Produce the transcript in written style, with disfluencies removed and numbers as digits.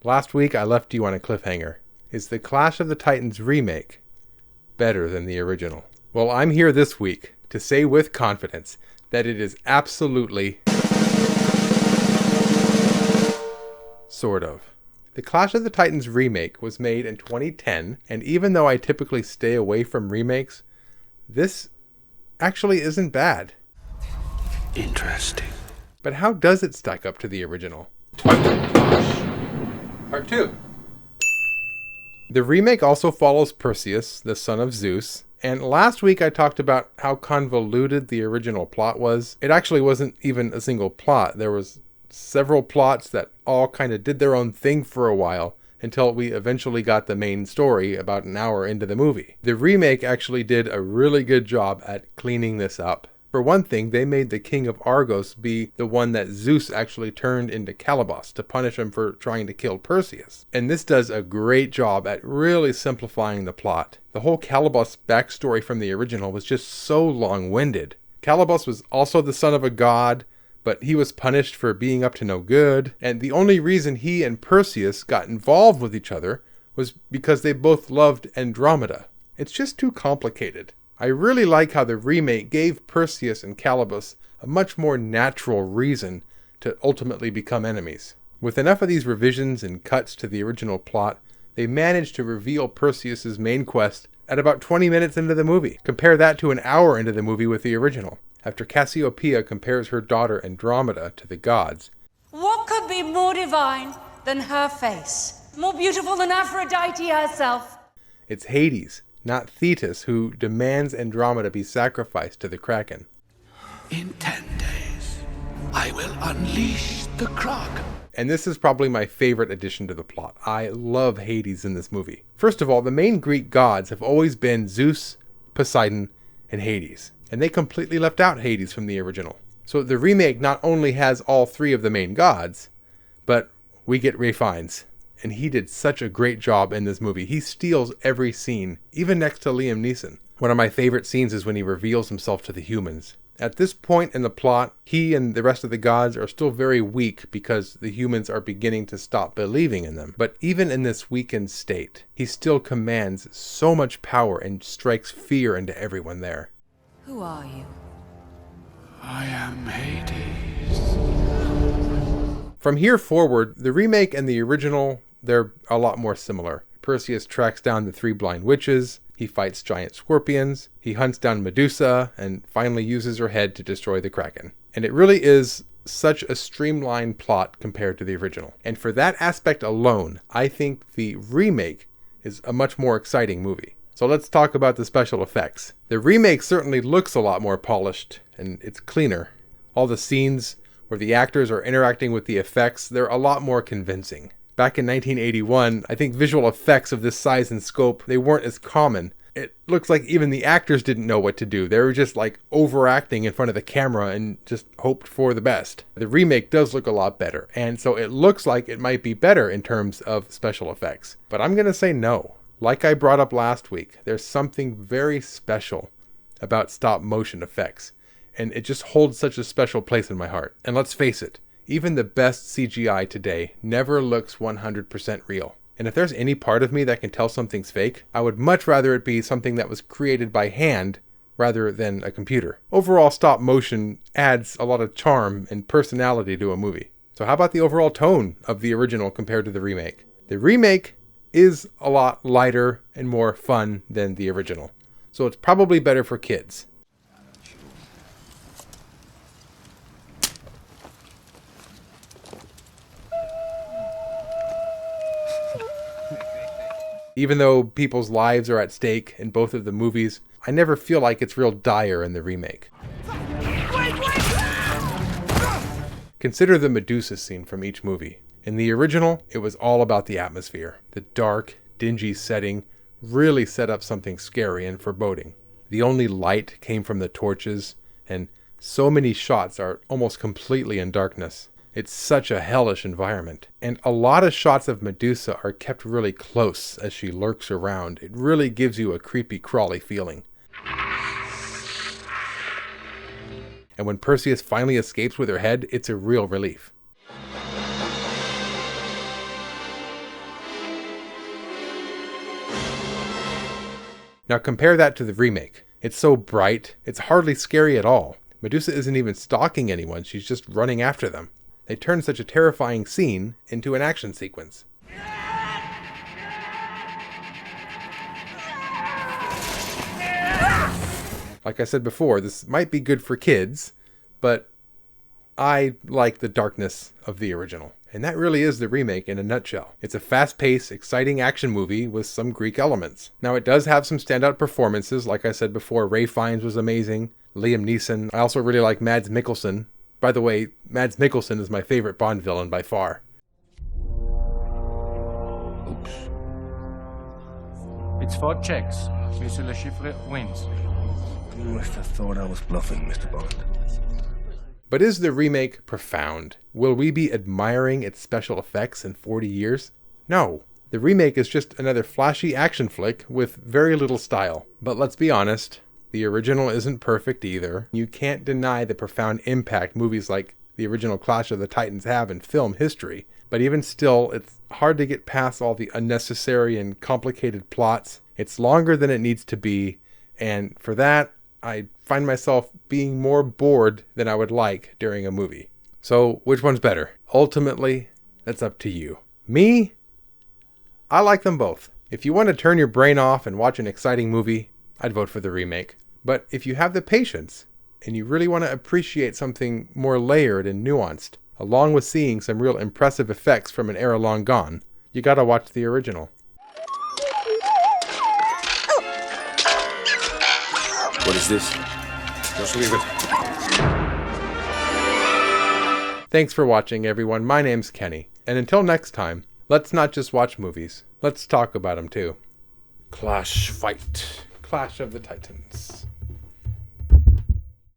Last week I left you on a cliffhanger. Is the Clash of the Titans remake better than the original? Well, I'm here this week to say with confidence that it is absolutely... sort of. The Clash of the Titans remake was made in 2010, and even though I typically stay away from remakes, this actually isn't bad. Interesting. But how does it stack up to the original? Part 2. The remake also follows Perseus, the son of Zeus, and last week I talked about how convoluted the original plot was. It actually wasn't even a single plot. There was several plots that all kind of did their own thing for a while until we eventually got the main story about an hour into the movie. The remake actually did a really good job at cleaning this up. For one thing, they made the king of Argos be the one that Zeus actually turned into Calibos to punish him for trying to kill Perseus. And this does a great job at really simplifying the plot. The whole Calibos backstory from the original was just so long-winded. Calibos was also the son of a god, but he was punished for being up to no good. And the only reason he and Perseus got involved with each other was because they both loved Andromeda. It's just too complicated. I really like how the remake gave Perseus and Calibos a much more natural reason to ultimately become enemies. With enough of these revisions and cuts to the original plot, they managed to reveal Perseus' main quest at about 20 minutes into the movie. Compare that to an hour into the movie with the original, after Cassiopeia compares her daughter Andromeda to the gods. What could be more divine than her face? More beautiful than Aphrodite herself? It's Hades, not Thetis, who demands Andromeda be sacrificed to the Kraken. In 10 days, I will unleash the Kraken. And this is probably my favorite addition to the plot. I love Hades in this movie. First of all, the main Greek gods have always been Zeus, Poseidon, and Hades. And they completely left out Hades from the original. So the remake not only has all three of the main gods, but we get Ralph Fiennes. And he did such a great job in this movie. He steals every scene, even next to Liam Neeson. One of my favorite scenes is when he reveals himself to the humans. At this point in the plot, he and the rest of the gods are still very weak because the humans are beginning to stop believing in them. But even in this weakened state, he still commands so much power and strikes fear into everyone there. Who are you? I am Hades. From here forward, the remake and the original, they're a lot more similar. Perseus tracks down the 3 blind witches, he fights giant scorpions, he hunts down Medusa, and finally uses her head to destroy the Kraken. And it really is such a streamlined plot compared to the original. And for that aspect alone, I think the remake is a much more exciting movie. So let's talk about the special effects. The remake certainly looks a lot more polished, and it's cleaner. All the scenes where the actors are interacting with the effects, they're a lot more convincing. Back in 1981, I think visual effects of this size and scope, they weren't as common. It looks like even the actors didn't know what to do. They were just like overacting in front of the camera and just hoped for the best. The remake does look a lot better, and so it looks like it might be better in terms of special effects. But I'm gonna say no. Like I brought up last week, there's something very special about stop motion effects. And it just holds such a special place in my heart. And let's face it, even the best CGI today never looks 100% real. And if there's any part of me that can tell something's fake, I would much rather it be something that was created by hand rather than a computer. Overall, stop motion adds a lot of charm and personality to a movie. So how about the overall tone of the original compared to the remake? The remake is a lot lighter and more fun than the original. So it's probably better for kids. Even though people's lives are at stake in both of the movies, I never feel like it's real dire in the remake. Consider the Medusa scene from each movie. In the original, it was all about the atmosphere. The dark, dingy setting really set up something scary and foreboding. The only light came from the torches, and so many shots are almost completely in darkness. It's such a hellish environment. And a lot of shots of Medusa are kept really close as she lurks around. It really gives you a creepy, crawly feeling. And when Perseus finally escapes with her head, it's a real relief. Now compare that to the remake. It's so bright, it's hardly scary at all. Medusa isn't even stalking anyone, she's just running after them. They turn such a terrifying scene into an action sequence. Like I said before, this might be good for kids, but I like the darkness of the original. And that really is the remake in a nutshell. It's a fast-paced, exciting action movie with some Greek elements. Now it does have some standout performances. Like I said before, Ralph Fiennes was amazing. Liam Neeson. I also really like Mads Mikkelsen. By the way, Mads Mikkelsen is my favorite Bond villain by far. Oops. It's 4 checks. Monsieur Le Chiffre wins. You must have thought I was bluffing, Mr. Bond. But is the remake profound? Will we be admiring its special effects in 40 years? No. The remake is just another flashy action flick with very little style. But let's be honest, the original isn't perfect either. You can't deny the profound impact movies like the original Clash of the Titans have in film history. But even still, it's hard to get past all the unnecessary and complicated plots. It's longer than it needs to be, and for that, I find myself being more bored than I would like during a movie. So, which one's better? Ultimately, that's up to you. Me? I like them both. If you want to turn your brain off and watch an exciting movie, I'd vote for the remake. But if you have the patience, and you really want to appreciate something more layered and nuanced, along with seeing some real impressive effects from an era long gone, you gotta watch the original. What is this? Just leave it. Thanks for watching, everyone. My name's Kenny. And until next time, let's not just watch movies. Let's talk about them too. Clash of the Titans.